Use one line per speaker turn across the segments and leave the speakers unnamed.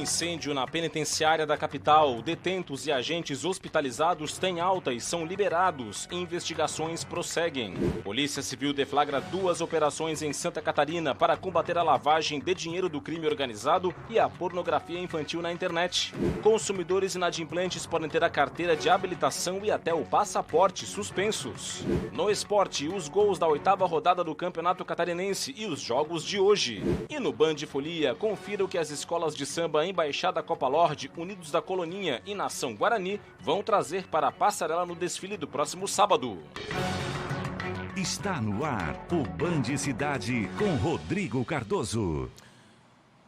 incêndio na penitenciária da capital. Detentos e agentes hospitalizados têm alta e são liberados. Investigações prosseguem. Polícia Civil deflagra 2 operações em Santa Catarina para combater a lavagem de dinheiro do crime organizado e a pornografia infantil na internet. Consumidores inadimplentes podem ter a carteira de habilitação e até o passaporte suspensos. No esporte, os gols da 8ª rodada do Campeonato Catarinense e os jogos de hoje. E no Band Folia, confira o que as escolas de samba Embaixada Copa Lorde, Unidos da Coloninha e Nação Guarani vão trazer para a passarela no desfile do próximo sábado.
Está no ar o Band Cidade com Rodrigo Cardoso.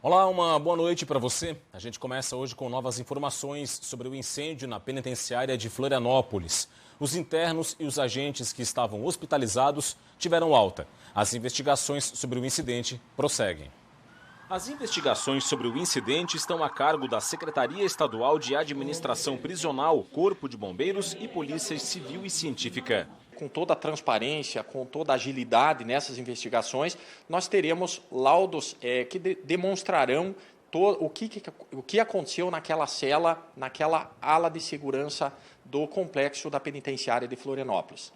Olá, uma boa noite para você. A gente começa hoje com novas informações sobre o incêndio na penitenciária de Florianópolis. Os internos e os agentes que estavam hospitalizados tiveram alta. As investigações sobre o incidente prosseguem. As investigações sobre o incidente estão a cargo da Secretaria Estadual de Administração Prisional, Corpo de Bombeiros e Polícia Civil e Científica.
Com toda a transparência, com toda a agilidade nessas investigações, nós teremos laudos que demonstrarão o que aconteceu naquela cela, naquela ala de segurança do complexo da penitenciária de Florianópolis.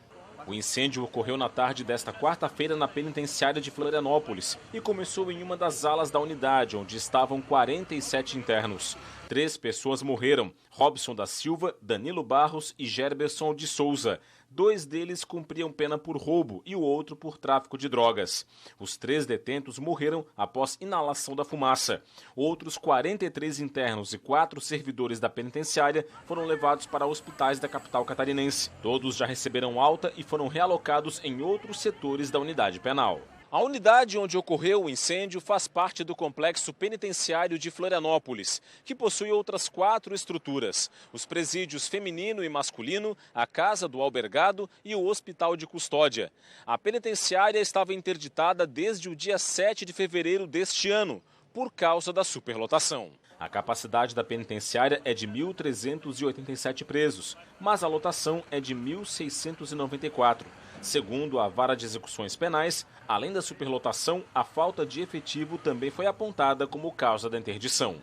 O incêndio ocorreu na tarde desta quarta-feira na penitenciária de Florianópolis e começou em uma das alas da unidade, onde estavam 47 internos. 3 pessoas morreram: Robson da Silva, Danilo Barros e Gerberson de Souza. 2 deles cumpriam pena por roubo e o outro por tráfico de drogas. Os 3 detentos morreram após inalação da fumaça. Outros 43 internos e 4 servidores da penitenciária foram levados para hospitais da capital catarinense. Todos já receberam alta e foram realocados em outros setores da unidade penal. A unidade onde ocorreu o incêndio faz parte do complexo penitenciário de Florianópolis, que possui outras 4 estruturas: os presídios feminino e masculino, a casa do albergado e o hospital de custódia. A penitenciária estava interditada desde o dia 7 de fevereiro deste ano, por causa da superlotação. A capacidade da penitenciária é de 1.387 presos, mas a lotação é de 1.694. Segundo a Vara de Execuções Penais, além da superlotação, a falta de efetivo também foi apontada como causa da interdição.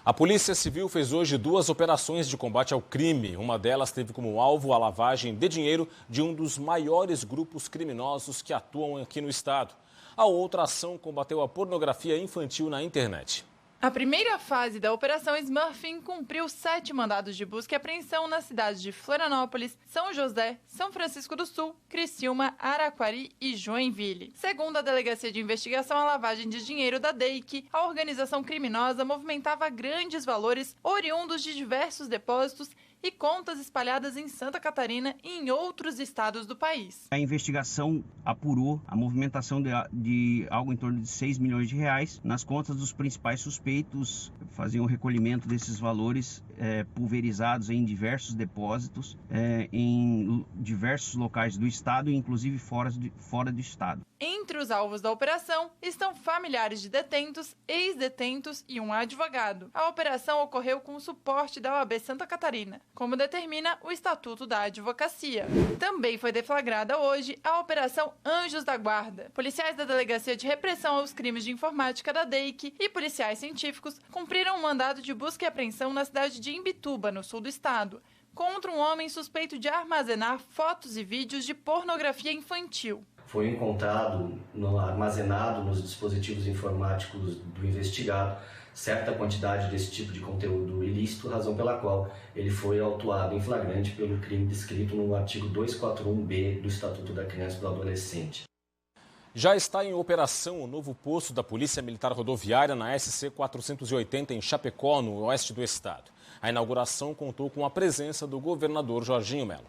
A Polícia Civil fez hoje 2 operações de combate ao crime. Uma delas teve como alvo a lavagem de dinheiro de um dos maiores grupos criminosos que atuam aqui no estado. A outra ação combateu a pornografia infantil na internet.
A primeira fase da Operação Smurfing cumpriu 7 mandados de busca e apreensão nas cidades de Florianópolis, São José, São Francisco do Sul, Criciúma, Araquari e Joinville. Segundo a Delegacia de Investigação à Lavagem de Dinheiro da DEIC, a organização criminosa movimentava grandes valores oriundos de diversos depósitos e contas espalhadas em Santa Catarina e em outros estados do país.
A investigação apurou a movimentação de algo em torno de 6 milhões de reais nas contas dos principais suspeitos. Faziam o recolhimento desses valores pulverizados em diversos depósitos, em diversos locais do estado e inclusive fora do estado.
Entre os alvos da operação estão familiares de detentos, ex-detentos e um advogado. A operação ocorreu com o suporte da OAB Santa Catarina, como determina o Estatuto da Advocacia. Também foi deflagrada hoje a Operação Anjos da Guarda. Policiais da Delegacia de Repressão aos Crimes de Informática da DEIC e policiais científicos cumpriram um mandado de busca e apreensão na cidade de Imbituba, no sul do estado, contra um homem suspeito de armazenar fotos e vídeos de pornografia infantil.
Foi encontrado, armazenado nos dispositivos informáticos do investigado, certa quantidade desse tipo de conteúdo ilícito, razão pela qual ele foi autuado em flagrante pelo crime descrito no artigo 241-B do Estatuto da Criança e do Adolescente.
Já está em operação o novo posto da Polícia Militar Rodoviária na SC 480 em Chapecó, no oeste do estado. A inauguração contou com a presença do governador Jorginho Melo.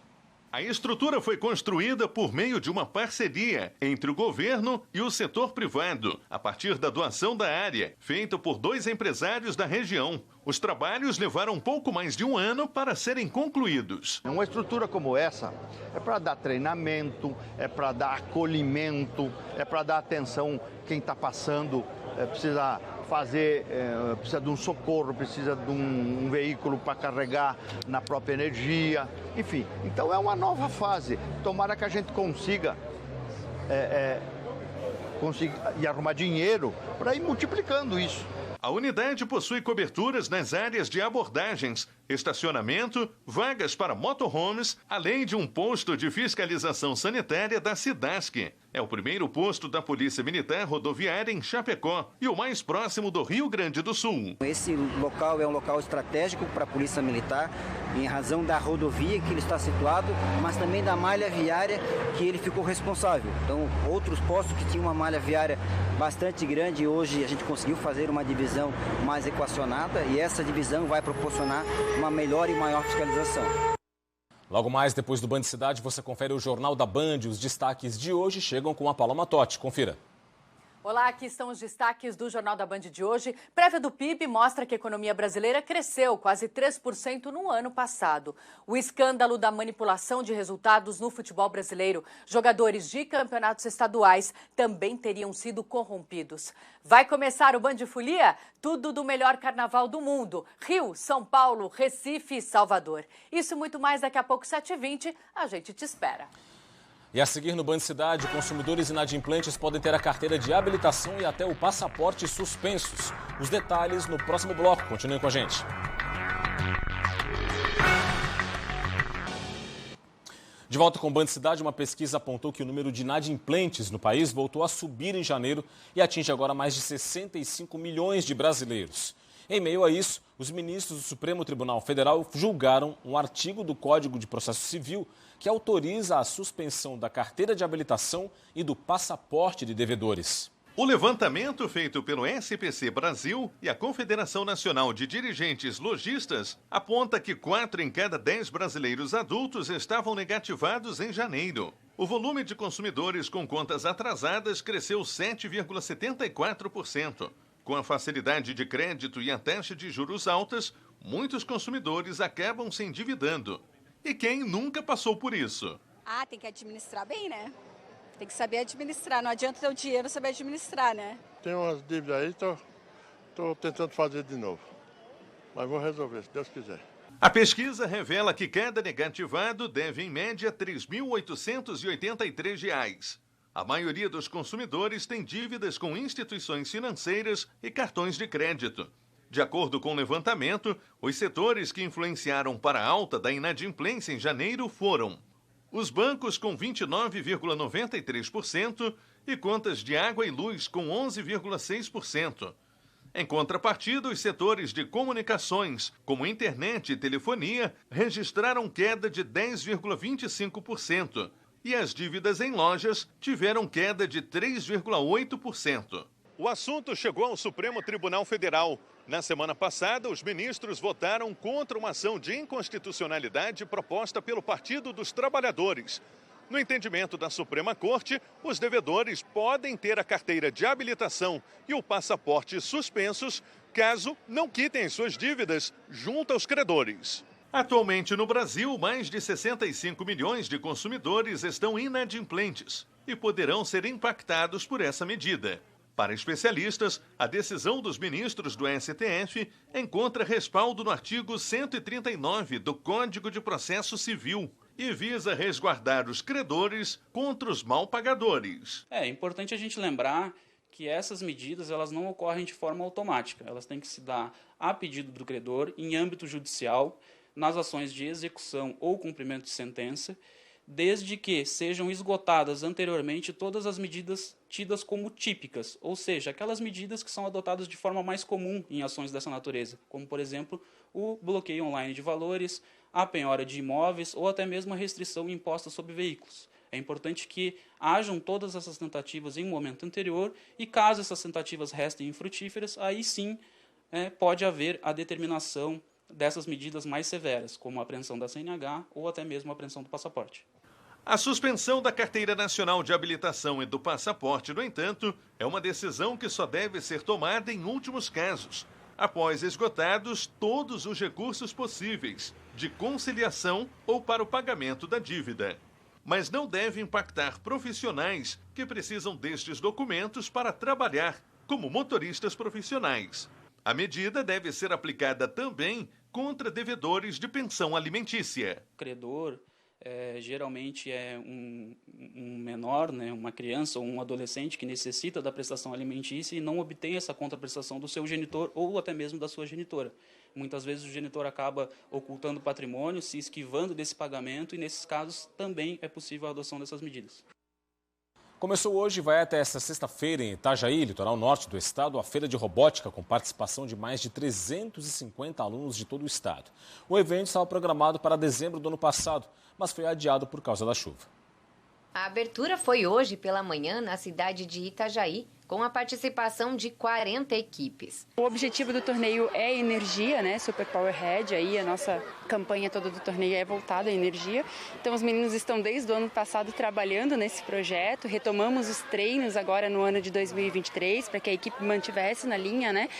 A estrutura foi construída por meio de uma parceria entre o governo e o setor privado, a partir da doação da área, feita por 2 empresários da região. Os trabalhos levaram um pouco mais de 1 ano para serem concluídos.
Uma estrutura como essa é para dar treinamento, é para dar acolhimento, é para dar atenção quem está passando, precisa de um socorro, precisa de um veículo para carregar na própria energia, enfim. Então é uma nova fase. Tomara que a gente consiga e arrumar dinheiro para ir multiplicando isso.
A unidade possui coberturas nas áreas de abordagens, estacionamento, vagas para motorhomes, além de um posto de fiscalização sanitária da SIDASC. É o primeiro posto da Polícia Militar Rodoviária em Chapecó e o mais próximo do Rio Grande do Sul.
Esse local é um local estratégico para a Polícia Militar, em razão da rodovia que ele está situado, mas também da malha viária que ele ficou responsável. Então, outros postos que tinham uma malha viária bastante grande, hoje a gente conseguiu fazer uma divisão mais equacionada e essa divisão vai proporcionar uma melhor e maior fiscalização.
Logo mais, depois do Band Cidade, você confere o Jornal da Band. Os destaques de hoje chegam com a Paloma Totti. Confira.
Olá, aqui estão os destaques do Jornal da Band de hoje. Prévia do PIB mostra que a economia brasileira cresceu quase 3% no ano passado. O escândalo da manipulação de resultados no futebol brasileiro. Jogadores de campeonatos estaduais também teriam sido corrompidos. Vai começar o Band Folia? Tudo do melhor carnaval do mundo. Rio, São Paulo, Recife e Salvador. Isso e muito mais daqui a pouco, 7h20. A gente te espera.
E a seguir no Band Cidade, consumidores inadimplentes podem ter a carteira de habilitação e até o passaporte suspensos. Os detalhes no próximo bloco. Continuem com a gente. De volta com o Band Cidade, uma pesquisa apontou que o número de inadimplentes no país voltou a subir em janeiro e atinge agora mais de 65 milhões de brasileiros. Em meio a isso, os ministros do Supremo Tribunal Federal julgaram um artigo do Código de Processo Civil que autoriza a suspensão da carteira de habilitação e do passaporte de devedores.
O levantamento feito pelo SPC Brasil e a Confederação Nacional de Dirigentes Lojistas aponta que 4 em cada 10 brasileiros adultos estavam negativados em janeiro. O volume de consumidores com contas atrasadas cresceu 7,74%. Com a facilidade de crédito e a taxa de juros altas, muitos consumidores acabam se endividando. E quem nunca passou por isso?
Tem que administrar bem, né? Tem que saber administrar. Não adianta ter o dinheiro saber administrar, né?
Tem umas dívidas aí, tô tentando fazer de novo. Mas vou resolver, se Deus quiser.
A pesquisa revela que cada negativado deve, em média, R$ 3.883. A maioria dos consumidores tem dívidas com instituições financeiras e cartões de crédito. De acordo com o levantamento, os setores que influenciaram para a alta da inadimplência em janeiro foram os bancos com 29,93% e contas de água e luz com 11,6%. Em contrapartida, os setores de comunicações, como internet e telefonia, registraram queda de 10,25%. E as dívidas em lojas tiveram queda de 3,8%. O assunto chegou ao Supremo Tribunal Federal. Na semana passada, os ministros votaram contra uma ação de inconstitucionalidade proposta pelo Partido dos Trabalhadores. No entendimento da Suprema Corte, os devedores podem ter a carteira de habilitação e o passaporte suspensos, caso não quitem as suas dívidas junto aos credores. Atualmente no Brasil, mais de 65 milhões de consumidores estão inadimplentes e poderão ser impactados por essa medida. Para especialistas, a decisão dos ministros do STF encontra respaldo no artigo 139 do Código de Processo Civil e visa resguardar os credores contra os mal pagadores.
É importante a gente lembrar que essas medidas elas não ocorrem de forma automática. Elas têm que se dar a pedido do credor, em âmbito judicial, nas ações de execução ou cumprimento de sentença, desde que sejam esgotadas anteriormente todas as medidas tidas como típicas, ou seja, aquelas medidas que são adotadas de forma mais comum em ações dessa natureza, como, por exemplo, o bloqueio online de valores, a penhora de imóveis ou até mesmo a restrição imposta sobre veículos. É importante que hajam todas essas tentativas em um momento anterior e, caso essas tentativas restem infrutíferas, aí sim pode haver a determinação dessas medidas mais severas, como a apreensão da CNH ou até mesmo a apreensão do passaporte.
A suspensão da Carteira Nacional de Habilitação e do passaporte, no entanto, é uma decisão que só deve ser tomada em últimos casos, após esgotados todos os recursos possíveis, de conciliação ou para o pagamento da dívida. Mas não deve impactar profissionais que precisam destes documentos para trabalhar, como motoristas profissionais. A medida deve ser aplicada também contra devedores de pensão alimentícia.
O credor geralmente é um menor, né, uma criança ou um adolescente que necessita da prestação alimentícia e não obtém essa contraprestação do seu genitor ou até mesmo da sua genitora. Muitas vezes o genitor acaba ocultando patrimônio, se esquivando desse pagamento e, nesses casos, também é possível a adoção dessas medidas.
Começou hoje e vai até esta sexta-feira em Itajaí, litoral norte do estado, a Feira de Robótica, com participação de mais de 350 alunos de todo o estado. O evento estava programado para dezembro do ano passado, mas foi adiado por causa da chuva.
A abertura foi hoje pela manhã na cidade de Itajaí, com a participação de 40 equipes.
O objetivo do torneio é energia, né? Super Power Head, aí a nossa campanha toda do torneio é voltada à energia. Então os meninos estão desde o ano passado trabalhando nesse projeto, retomamos os treinos agora no ano de 2023 para que a equipe mantivesse na linha, né?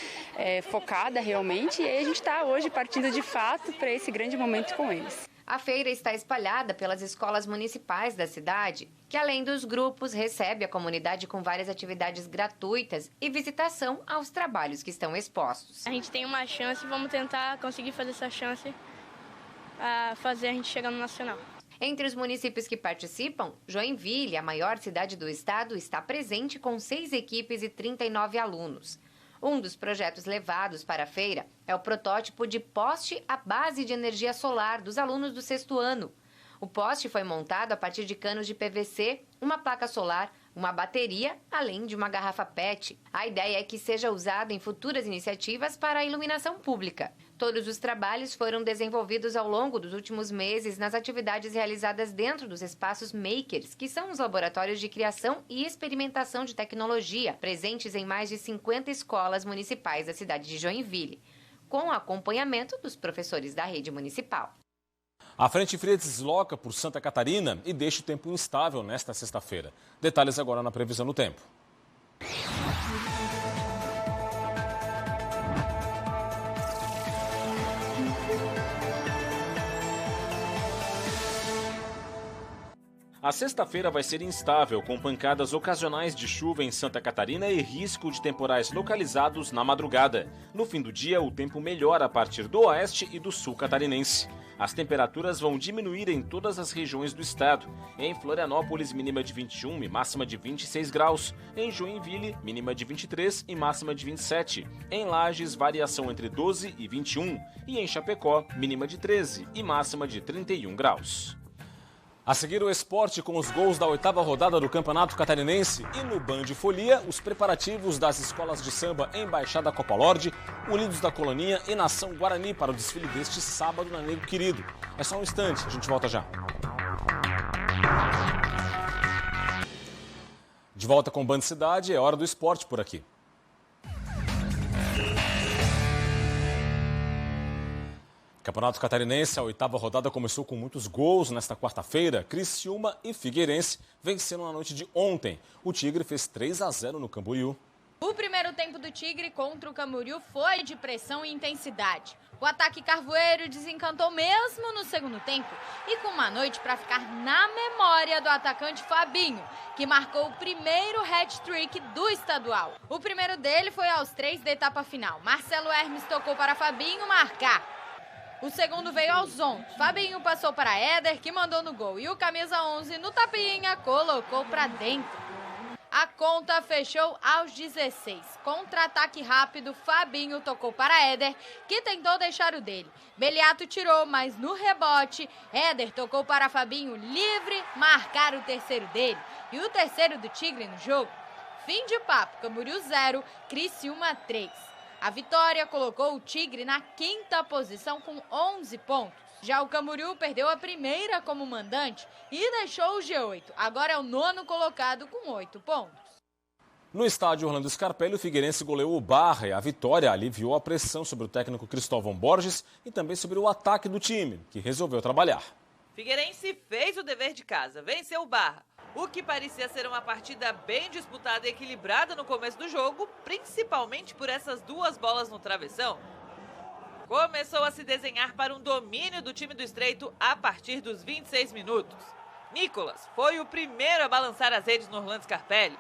Focada realmente, e aí a gente está hoje partindo de fato para esse grande momento com eles.
A feira está espalhada pelas escolas municipais da cidade, que além dos grupos, recebe a comunidade com várias atividades gratuitas e visitação aos trabalhos que estão expostos.
A gente tem uma chance, vamos tentar conseguir fazer essa chance a fazer a gente chegar no nacional.
Entre os municípios que participam, Joinville, a maior cidade do estado, está presente com 6 equipes e 39 alunos. Um dos projetos levados para a feira é o protótipo de poste à base de energia solar dos alunos do 6º ano. O poste foi montado a partir de canos de PVC, uma placa solar, uma bateria, além de uma garrafa PET. A ideia é que seja usado em futuras iniciativas para a iluminação pública. Todos os trabalhos foram desenvolvidos ao longo dos últimos meses nas atividades realizadas dentro dos espaços Makers, que são os laboratórios de criação e experimentação de tecnologia, presentes em mais de 50 escolas municipais da cidade de Joinville, com acompanhamento dos professores da rede municipal.
A frente fria desloca por Santa Catarina e deixa o tempo instável nesta sexta-feira. Detalhes agora na previsão do tempo. A sexta-feira vai ser instável, com pancadas ocasionais de chuva em Santa Catarina e risco de temporais localizados na madrugada. No fim do dia, o tempo melhora a partir do oeste e do sul catarinense. As temperaturas vão diminuir em todas as regiões do estado. Em Florianópolis, mínima de 21 e máxima de 26 graus. Em Joinville, mínima de 23 e máxima de 27. Em Lages, variação entre 12 e 21. E em Chapecó, mínima de 13 e máxima de 31 graus. A seguir o esporte com os gols da 8ª rodada do Campeonato Catarinense e no Band Folia, os preparativos das escolas de samba Embaixada Copa Lorde, Unidos da Coloninha e Nação Guarani para o desfile deste sábado na Nego Querido. É só um instante, a gente volta já. De volta com o Band Cidade, é hora do esporte por aqui. Campeonato Catarinense, a 8ª rodada começou com muitos gols nesta quarta-feira. Criciúma e Figueirense venceram na noite de ontem. O Tigre fez 3-0 no Camboriú.
O primeiro tempo do Tigre contra o Camboriú foi de pressão e intensidade. O ataque carvoeiro desencantou mesmo no segundo tempo e com uma noite para ficar na memória do atacante Fabinho, que marcou o primeiro hat-trick do estadual. O primeiro dele foi aos 3 da etapa final. Marcelo Hermes tocou para Fabinho marcar. O segundo veio aos 11. Fabinho passou para Éder, que mandou no gol. E o camisa 11, no tapinha, colocou para dentro. A conta fechou aos 16. Contra-ataque rápido, Fabinho tocou para Éder, que tentou deixar o dele. Beliato tirou, mas no rebote, Éder tocou para Fabinho livre, marcar o terceiro dele. E o terceiro do Tigre no jogo. Fim de papo, Camboriú 0, Criciúma 3. A vitória colocou o Tigre na 5ª posição com 11 pontos. Já o Camboriú perdeu a primeira como mandante e deixou o G8. Agora é o 9º colocado com 8 pontos.
No estádio Orlando Scarpelli, o Figueirense goleou o Barra e a vitória aliviou a pressão sobre o técnico Cristóvão Borges e também sobre o ataque do time, que resolveu trabalhar.
Figueirense fez o dever de casa, venceu o Barra. O que parecia ser uma partida bem disputada e equilibrada no começo do jogo, principalmente por essas 2 bolas no travessão, começou a se desenhar para um domínio do time do Estreito a partir dos 26 minutos. Nicolas foi o primeiro a balançar as redes no Orlando Scarpelli.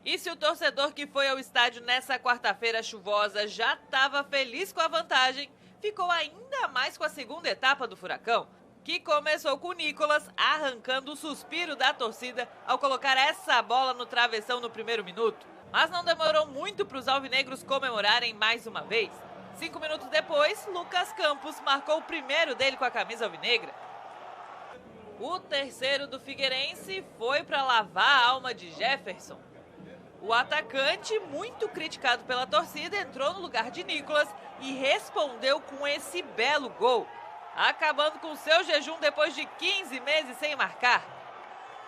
E se o torcedor que foi ao estádio nessa quarta-feira chuvosa já estava feliz com a vantagem, ficou ainda mais com a segunda etapa do Furacão. que começou com o Nicolas arrancando o suspiro da torcida ao colocar essa bola no travessão no primeiro minuto. Mas não demorou muito para os alvinegros comemorarem mais uma vez. 5 minutos depois, Lucas Campos marcou o primeiro dele com a camisa alvinegra. O terceiro do Figueirense foi para lavar a alma de Jefferson. O atacante, muito criticado pela torcida, entrou no lugar de Nicolas e respondeu com esse belo gol, acabando com seu jejum depois de 15 meses sem marcar.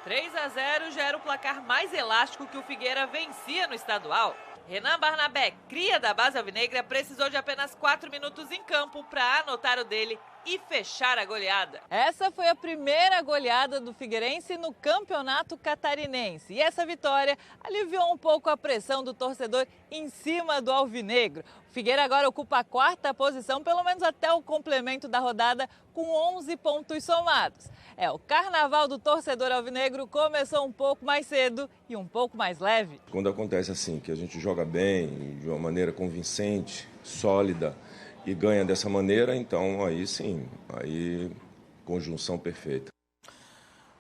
3-0 já era o placar mais elástico que o Figueira vencia no estadual. Renan Barnabé, cria da base alvinegra, precisou de apenas 4 minutos em campo para anotar o dele e fechar a goleada.
Essa foi a primeira goleada do Figueirense no Campeonato Catarinense. E essa vitória aliviou um pouco a pressão do torcedor em cima do alvinegro. O Figueira agora ocupa a 4ª posição, pelo menos até o complemento da rodada, com 11 pontos somados. O carnaval do torcedor alvinegro começou um pouco mais cedo e um pouco mais leve.
Quando acontece assim, que a gente joga bem, de uma maneira convincente, sólida, e ganha dessa maneira, então aí sim, aí conjunção perfeita.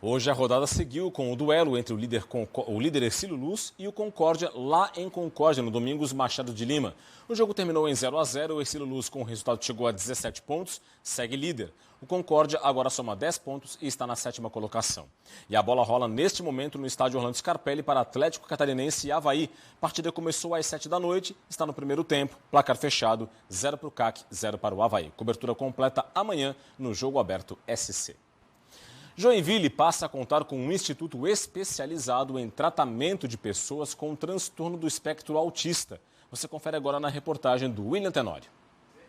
Hoje a rodada seguiu com o duelo entre o líder Hercílio Luz e o Concórdia lá em Concórdia, no Domingos Machado de Lima. O jogo terminou em 0-0, o Hercílio Luz com o resultado chegou a 17 pontos, segue líder. O Concórdia agora soma 10 pontos e está na 7ª colocação. E a bola rola neste momento no estádio Orlando Scarpelli para Atlético Catarinense e Avaí. A partida começou às 7 da noite, está no primeiro tempo, placar fechado, 0 para o CAC, 0 para o Avaí. Cobertura completa amanhã no Jogo Aberto SC. Joinville passa a contar com um instituto especializado em tratamento de pessoas com transtorno do espectro autista. Você confere agora na reportagem do William Tenório.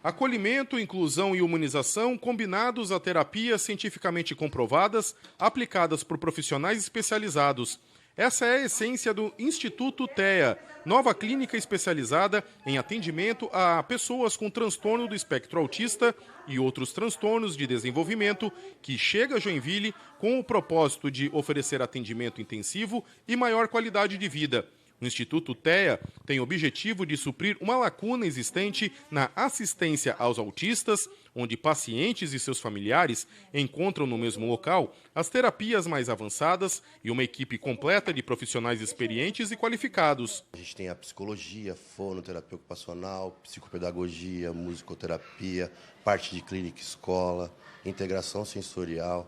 Acolhimento, inclusão e humanização combinados a terapias cientificamente comprovadas, aplicadas por profissionais especializados. Essa é a essência do Instituto TEA, nova clínica especializada em atendimento a pessoas com transtorno do espectro autista e outros transtornos de desenvolvimento, que chega a Joinville com o propósito de oferecer atendimento intensivo e maior qualidade de vida. O Instituto TEA tem o objetivo de suprir uma lacuna existente na assistência aos autistas, onde pacientes e seus familiares encontram no mesmo local as terapias mais avançadas e uma equipe completa de profissionais experientes e qualificados.
A gente tem a psicologia, fonoterapia ocupacional, psicopedagogia, musicoterapia, parte de clínica escola, integração sensorial.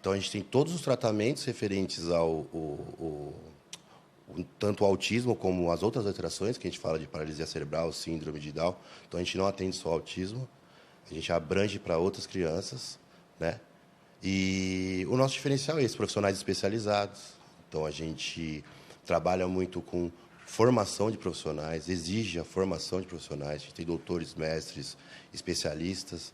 Então a gente tem todos os tratamentos referentes ao tanto o autismo como as outras alterações, que a gente fala de paralisia cerebral, síndrome de Down. Então, a gente não atende só autismo, a gente abrange para outras crianças, né? E o nosso diferencial é esse, profissionais especializados. Então, a gente trabalha muito com formação de profissionais, exige a formação de profissionais. A gente tem doutores, mestres, especialistas.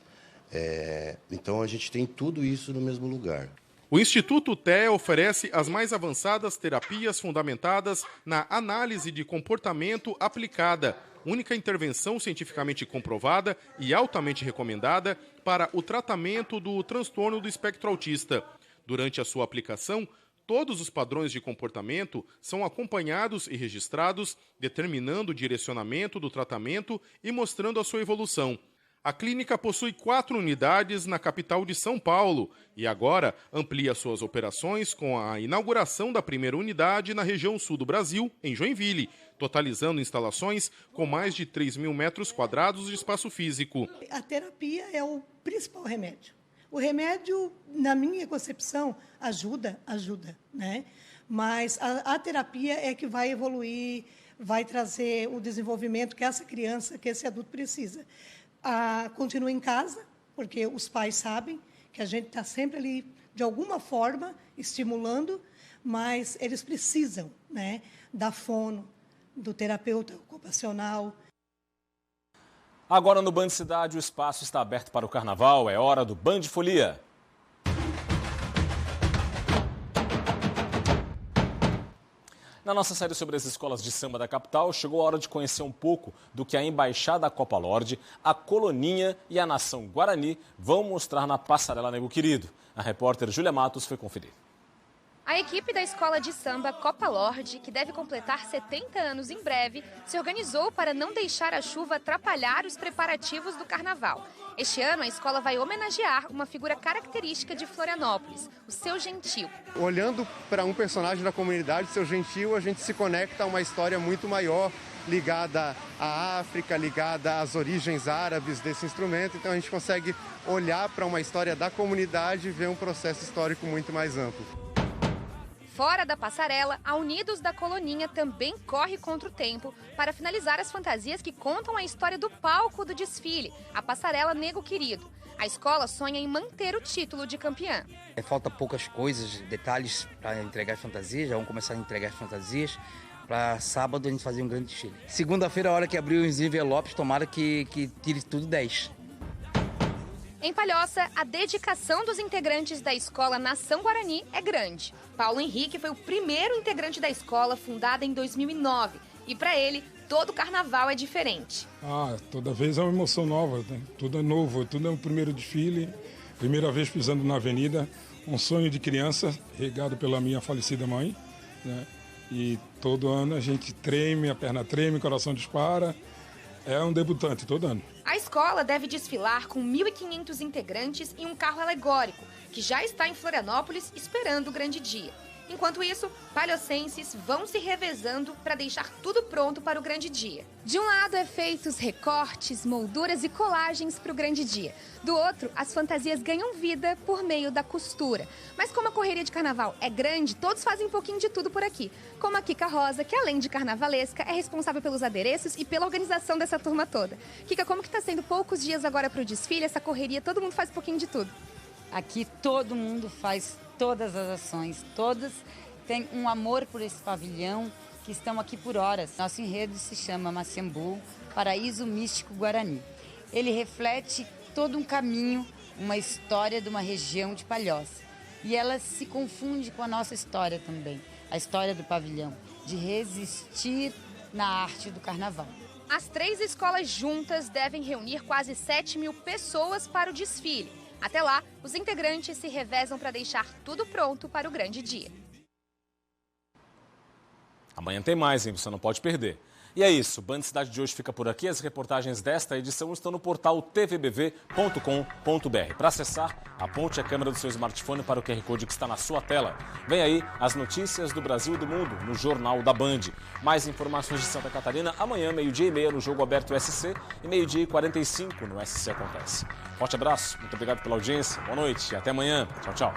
Então, a gente tem tudo isso no mesmo lugar.
O Instituto TEA oferece as mais avançadas terapias fundamentadas na análise de comportamento aplicada, única intervenção cientificamente comprovada e altamente recomendada para o tratamento do transtorno do espectro autista. Durante a sua aplicação, todos os padrões de comportamento são acompanhados e registrados, determinando o direcionamento do tratamento e mostrando a sua evolução. A clínica possui 4 unidades na capital de São Paulo e agora amplia suas operações com a inauguração da primeira unidade na região sul do Brasil, em Joinville, totalizando instalações com mais de 3.000 metros quadrados de espaço físico.
A terapia é o principal remédio. O remédio, na minha concepção, ajuda, né? Mas a terapia é que vai evoluir, vai trazer o desenvolvimento que essa criança, que esse adulto precisa. Continua em casa, porque os pais sabem que a gente está sempre ali, de alguma forma, estimulando, mas eles precisam, né, da fono, do terapeuta ocupacional.
Agora no Band Cidade, o espaço está aberto para o carnaval, é hora do Band Folia. Na nossa série sobre as escolas de samba da capital, chegou a hora de conhecer um pouco do que a Embaixada Copa Lorde, a Coloninha e a Nação Guarani vão mostrar na Passarela Nego Querido. A repórter Júlia Matos foi conferir.
A equipe da escola de samba Copa Lorde, que deve completar 70 anos em breve, se organizou para não deixar a chuva atrapalhar os preparativos do carnaval. Este ano, a escola vai homenagear uma figura característica de Florianópolis, o Seu Gentil.
Olhando para um personagem da comunidade, Seu Gentil, a gente se conecta a uma história muito maior, ligada à África, ligada às origens árabes desse instrumento. Então a gente consegue olhar para uma história da comunidade e ver um processo histórico muito mais amplo.
Fora da passarela, a Unidos da Coloninha também corre contra o tempo para finalizar as fantasias que contam a história do palco do desfile, a passarela Nego Querido. A escola sonha em manter o título de campeã.
Falta poucas coisas, detalhes para entregar as fantasias, já vamos começar a entregar as fantasias. Para sábado a gente fazer um grande desfile. Segunda-feira, a hora que abrir os envelopes, tomara que tire tudo 10.
Em Palhoça, a dedicação dos integrantes da escola Nação Guarani é grande. Paulo Henrique foi o primeiro integrante da escola, fundada em 2009. E para ele, todo carnaval é diferente.
Toda vez é uma emoção nova, né? Tudo é novo, tudo é o primeiro desfile, primeira vez pisando na avenida, um sonho de criança, regado pela minha falecida mãe, né? E todo ano a gente treme, a perna treme, o coração dispara. É um debutante todo ano.
A escola deve desfilar com 1.500 integrantes em um carro alegórico, que já está em Florianópolis esperando o grande dia. Enquanto isso, palhocenses vão se revezando para deixar tudo pronto para o grande dia. De um lado é feitos recortes, molduras e colagens para o grande dia. Do outro, as fantasias ganham vida por meio da costura. Mas como a correria de carnaval é grande, todos fazem um pouquinho de tudo por aqui. Como a Kika Rosa, que além de carnavalesca, é responsável pelos adereços e pela organização dessa turma toda. Kika, como que está sendo poucos dias agora para o desfile, essa correria, todo mundo faz um pouquinho de tudo?
Aqui todo mundo faz todas as ações, todas têm um amor por esse pavilhão, que estão aqui por horas. Nosso enredo se chama Maciambu, Paraíso Místico Guarani. Ele reflete todo um caminho, uma história de uma região de Palhoça. E ela se confunde com a nossa história também, a história do pavilhão, de resistir na arte do carnaval.
As 3 escolas juntas devem reunir quase 7.000 pessoas para o desfile. Até lá, os integrantes se revezam para deixar tudo pronto para o grande dia.
Amanhã tem mais, hein? Você não pode perder. E é isso, o Band Cidade de hoje fica por aqui. As reportagens desta edição estão no portal tvbv.com.br. Para acessar, aponte a câmera do seu smartphone para o QR Code que está na sua tela. Vem aí as notícias do Brasil e do mundo no Jornal da Band. Mais informações de Santa Catarina amanhã, 12h30 no Jogo Aberto SC e 12h45 no SC Acontece. Forte abraço, muito obrigado pela audiência, boa noite e até amanhã. Tchau, tchau.